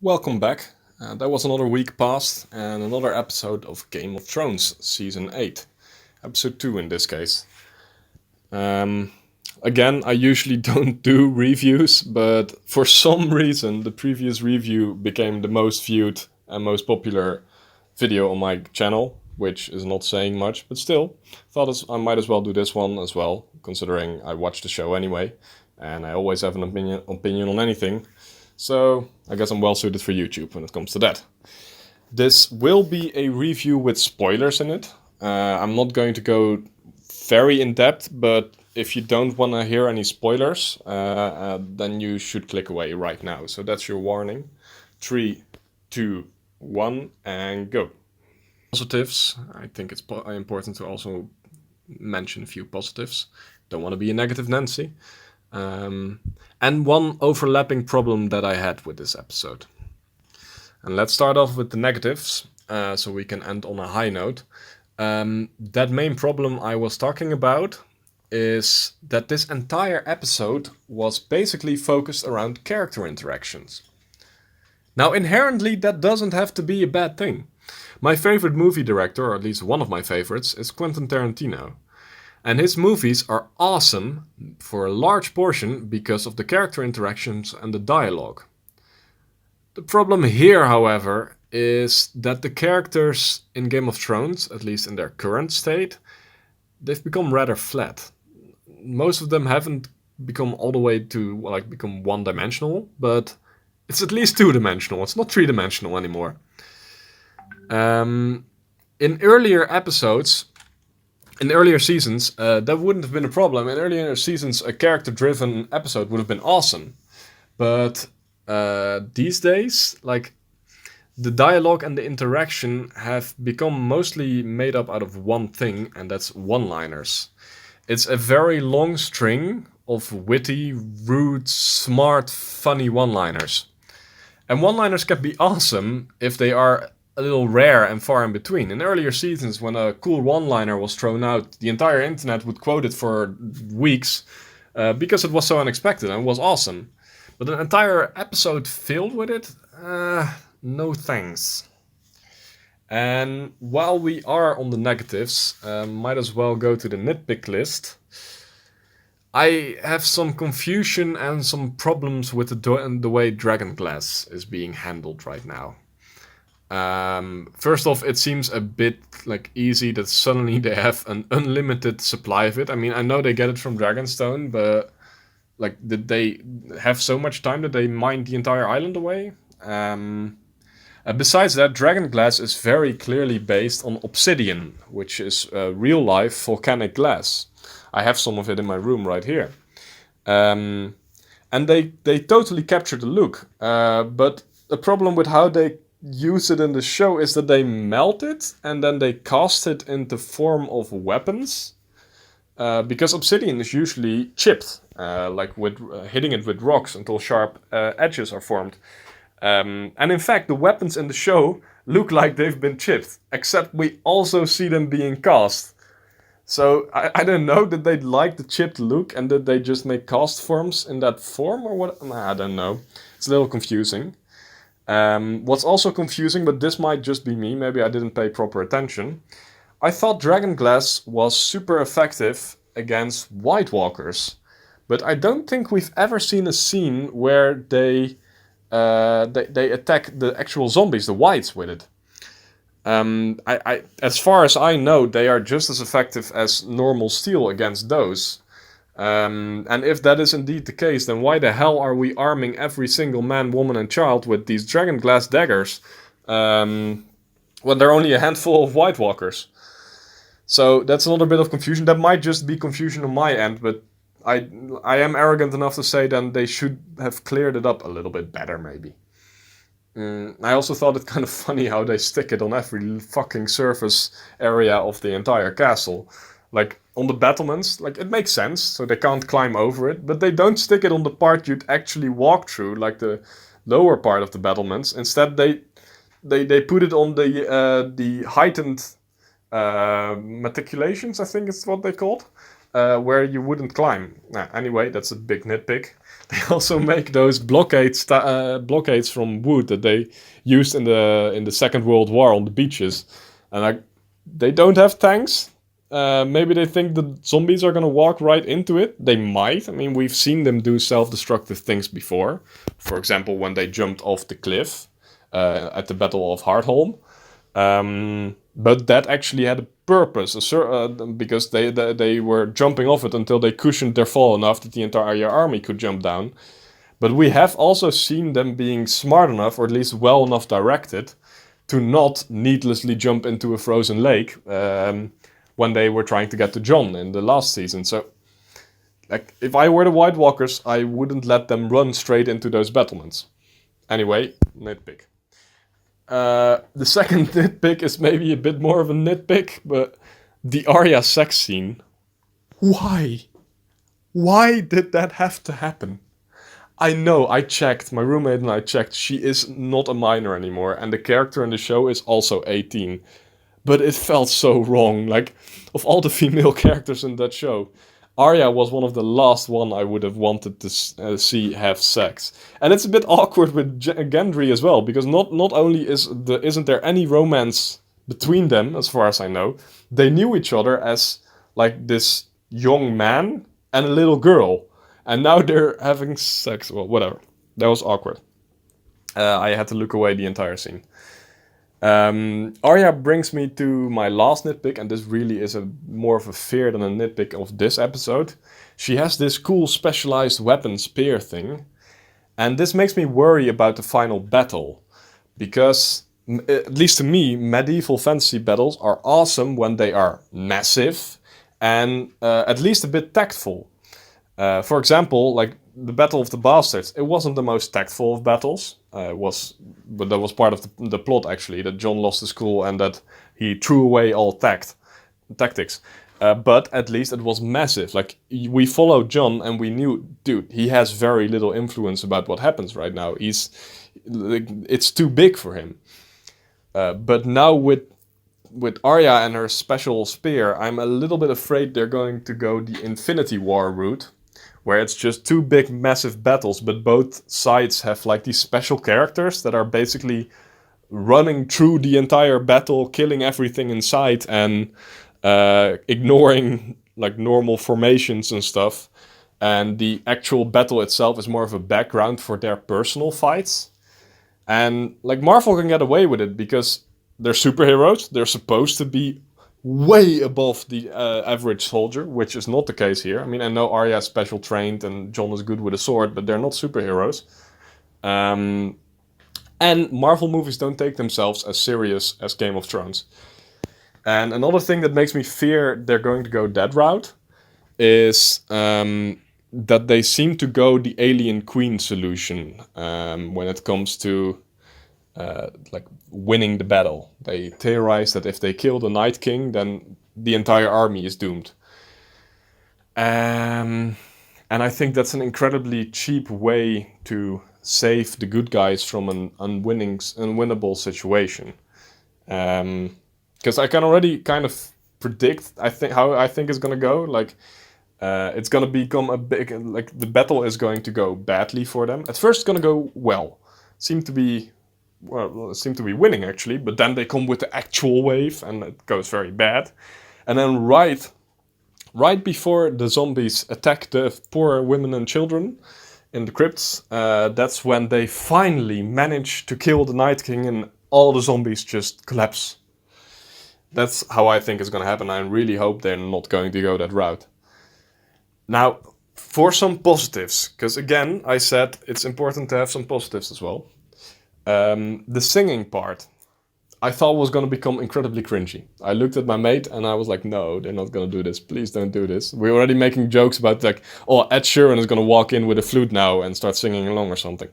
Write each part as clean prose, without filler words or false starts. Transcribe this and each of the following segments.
Welcome back. That was another week past and another episode of Game of Thrones Season 8. Episode 2 in this case. Again, I usually don't do reviews, but for some reason the previous review became the most viewed and most popular video on my channel, which is not saying much, but still, thought I might as well do this one as well, considering I watch the show anyway, and I always have an opinion on anything. So I guess I'm well suited for YouTube when it comes to that. This will be a review with spoilers in it. I'm not going to go very in depth, but if you don't want to hear any spoilers, then you should click away right now. So that's your warning. 3, 2, 1, and go. Positives. I think it's important to also mention a few positives. Don't want to be a negative Nancy. And one overlapping problem that I had with this episode. And let's start off with the negatives, so we can end on a high note. That main problem I was talking about is that this entire episode was basically focused around character interactions. Now, inherently, that doesn't have to be a bad thing. My favorite movie director, or at least one of my favorites, is Quentin Tarantino. And his movies are awesome for a large portion because of the character interactions and the dialogue. The problem here, however, is that the characters in Game of Thrones, at least in their current state, they've become rather flat. Most of them haven't become all the way to become one-dimensional, but it's at least two-dimensional. It's not three-dimensional anymore. In earlier episodes, in earlier seasons, that wouldn't have been a problem. In earlier seasons, a character-driven episode would have been awesome. But these days, the dialogue and the interaction have become mostly made up out of one thing, and that's one-liners. It's a very long string of witty, rude, smart, funny one-liners. And one-liners can be awesome if they are a little rare and far in between. In earlier seasons, when a cool one-liner was thrown out, the entire internet would quote it for weeks because it was so unexpected and was awesome. But an entire episode filled with it? No thanks. And while we are on the negatives, might as well go to the nitpick list. I have some confusion and some problems with the way Dragonglass is being handled right now. First off, it seems a bit easy that suddenly they have an unlimited supply of it. I mean, I know they get it from Dragonstone, but did they have so much time that they mined the entire island away? Besides that, Dragonglass is very clearly based on obsidian, which is real-life volcanic glass. I have some of it in my room right here. And they totally capture the look. But the problem with how they use it in the show is that they melt it and then they cast it into form of weapons. Because obsidian is usually chipped, hitting it with rocks until sharp edges are formed. And in fact, the weapons in the show look like they've been chipped, except we also see them being cast. So I don't know, did they like the chipped look and did they just make cast forms in that form or what? I don't know. It's a little confusing. What's also confusing, but this might just be me, maybe I didn't pay proper attention. I thought Dragonglass was super effective against White Walkers, but I don't think we've ever seen a scene where they attack the actual zombies, the whites, with it. As far as I know, they are just as effective as normal steel against those. And if that is indeed the case, then why the hell are we arming every single man, woman, and child with these Dragonglass daggers when there are only a handful of White Walkers? So that's another bit of confusion. That might just be confusion on my end, but I am arrogant enough to say then they should have cleared it up a little bit better, maybe. I also thought it kind of funny how they stick it on every fucking surface area of the entire castle. On the battlements, it makes sense, so they can't climb over it, but they don't stick it on the part you'd actually walk through, like the lower part of the battlements. Instead, they put it on the heightened matriculations, I think it's what they called, where you wouldn't climb. Anyway, that's a big nitpick. They also make those blockades from wood that they used in the Second World War on the beaches, and like they don't have tanks. Maybe they think the zombies are gonna walk right into it. They might. I mean, we've seen them do self-destructive things before. For example, when they jumped off the cliff at the Battle of Hardholm. But that actually had a purpose, because they were jumping off it until they cushioned their fall enough that the entire army could jump down. But we have also seen them being smart enough, or at least well enough directed, to not needlessly jump into a frozen lake when they were trying to get to Jon in the last season. So, like, if I were the White Walkers, I wouldn't let them run straight into those battlements. Anyway, nitpick. The second nitpick is maybe a bit more of a nitpick, but the Arya sex scene. Why? Why did that have to happen? I know, I checked, my roommate and I checked, she is not a minor anymore, and the character in the show is also 18. But it felt so wrong. Like, of all the female characters in that show, Arya was one of the last one I would have wanted to see have sex. And it's a bit awkward with Gendry as well, because not only isn't there any romance between them, as far as I know, they knew each other as like this young man and a little girl. And now they're having sex. Well, whatever. That was awkward. I had to look away the entire scene. Arya brings me to my last nitpick, and this really is more of a fear than a nitpick of this episode. She has this cool specialized weapon spear thing, and this makes me worry about the final battle, because, at least to me, medieval fantasy battles are awesome when they are massive and at least a bit tactful. For example, like the Battle of the Bastards, it wasn't the most tactful of battles. But that was part of the plot actually, that Jon lost his cool and that he threw away all tactics. But at least it was massive. Like, we followed Jon and we knew, dude, he has very little influence about what happens right now. It's too big for him. But now with Arya and her special spear, I'm a little bit afraid they're going to go the Infinity War route, where it's just two big massive battles, but both sides have like these special characters that are basically running through the entire battle, killing everything in sight, and ignoring like normal formations and stuff. And the actual battle itself is more of a background for their personal fights. And like Marvel can get away with it because they're superheroes. They're supposed to be way above the average soldier, which is not the case here. I mean, I know Arya is special trained and Jon is good with a sword, but they're not superheroes. And Marvel movies don't take themselves as serious as Game of Thrones. And another thing that makes me fear they're going to go that route is that they seem to go the alien queen solution when it comes to like winning the battle. They theorize that if they kill the Night King, then the entire army is doomed. And I think that's an incredibly cheap way to save the good guys from an unwinnable situation. Because I can already kind of predict how I think it's gonna go. Like, it's gonna become a big, like, the battle is going to go badly for them. At first, it's gonna go well. Seem to be winning actually, but then they come with the actual wave and it goes very bad. And then right before the zombies attack the poor women and children in the crypts, that's when they finally manage to kill the Night King and all the zombies just collapse. That's how I think it's going to happen. I really hope they're not going to go that route. Now, for some positives, because again, I said it's important to have some positives as well. The singing part, I thought was going to become incredibly cringy. I looked at my mate and I was like, no, they're not going to do this. Please don't do this. We're already making jokes about like, oh, Ed Sheeran is going to walk in with a flute now and start singing along or something.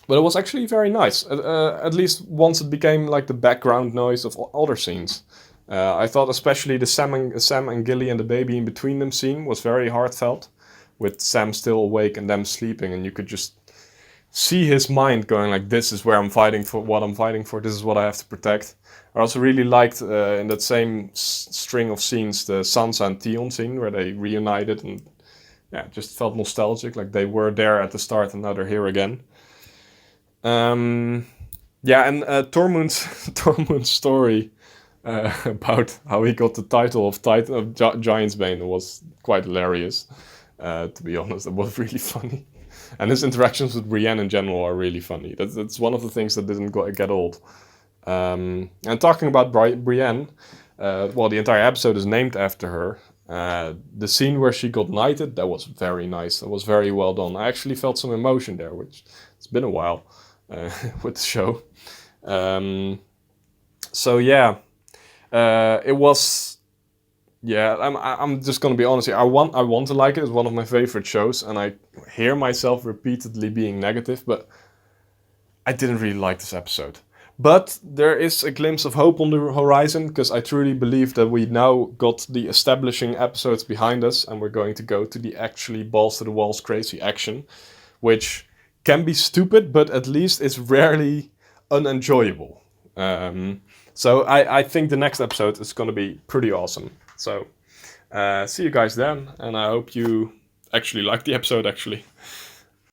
But it was actually very nice. At least once it became like the background noise of other scenes. I thought especially the Sam and Gilly and the baby in between them scene was very heartfelt, with Sam still awake and them sleeping, and you could just see his mind going like, this is where I'm fighting for, what I'm fighting for, this is what I have to protect. I also really liked in that same string of scenes the Sansa and Theon scene where they reunited, and yeah, just felt nostalgic. Like they were there at the start and now they're here again. Yeah, and Tormund's Tormund's story about how he got the title of Giant's Bane was quite hilarious. To be honest, it was really funny, and his interactions with Brienne in general are really funny. That's one of the things that didn't get old. And talking about Brienne, well, the entire episode is named after her. The scene where she got knighted, that was very nice. That was very well done. I actually felt some emotion there, which it's been a while with the show. So yeah, it was. Yeah, I'm just gonna be honest here. I want to like it. It's one of my favorite shows, and I hear myself repeatedly being negative, but I didn't really like this episode. But there is a glimpse of hope on the horizon, because I truly believe that we now got the establishing episodes behind us, and we're going to go to the actually balls to the walls crazy action, which can be stupid, but at least it's rarely unenjoyable. So I think the next episode is going to be pretty awesome. So see you guys then, and I hope you actually liked the episode, actually.